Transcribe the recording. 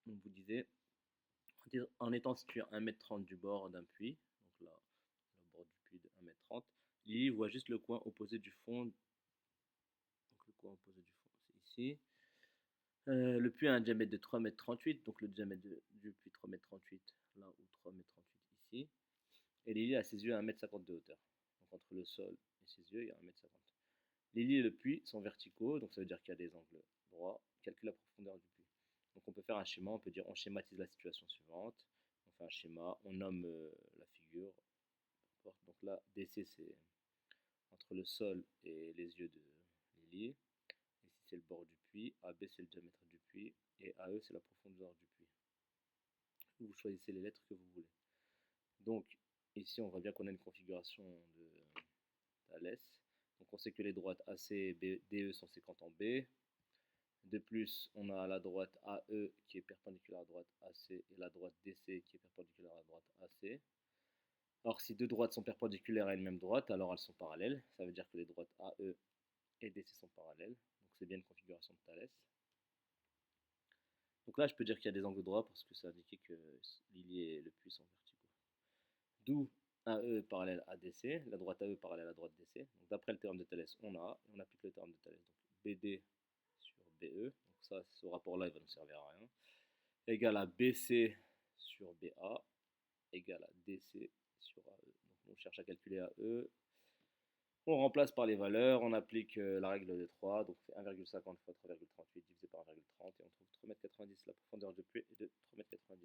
on vous disait, en étant situé à 1,30 m du bord d'un puits, donc là, le bord du puits de 1,30 m, Lily voit juste le coin opposé du fond, donc le coin opposé du fond, c'est ici. Le puits a un diamètre de 3,38 m, donc le diamètre du puits 3,38 m, là ou 3,38 m ici. Et Lily a ses yeux à 1,50 m de hauteur. Donc entre le sol et ses yeux, il y a 1,50 m. Lily et le puits sont verticaux, donc ça veut dire qu'il y a des angles droits. Calcule la profondeur du puits. Donc on peut faire un schéma, on peut dire on schématise la situation suivante. On fait un schéma, on nomme la figure. Donc là, DC c'est entre le sol et les yeux de Lily. Ici c'est le bord du puits, AB c'est le diamètre du puits, et AE c'est la profondeur du puits. Vous choisissez les lettres que vous voulez. Donc ici on voit bien qu'on a une configuration de Thalès. Donc on sait que les droites AC et DE sont séquentes en B. De plus, on a la droite AE qui est perpendiculaire à la droite AC et la droite DC qui est perpendiculaire à la droite AC. Alors si deux droites sont perpendiculaires à une même droite, alors elles sont parallèles. Ça veut dire que les droites AE et DC sont parallèles. Donc c'est bien une configuration de Thalès. Donc là, je peux dire qu'il y a des angles droits parce que ça indiquait que Lily et le puits sont verticaux. D'où AE parallèle à DC, la droite AE parallèle à la droite DC. Donc d'après le théorème de Thalès, on a, et on applique le théorème de Thalès. Donc BD sur BE, donc ça, ce rapport-là, il va nous servir à rien, égale à BC sur BA, égale à DC sur AE. Donc on cherche à calculer AE. On remplace par les valeurs, on applique la règle de 3, donc on fait 1,50 fois 3,38 divisé par 1,30 et on trouve 3,90 m. La profondeur du puits est de 3,90 m.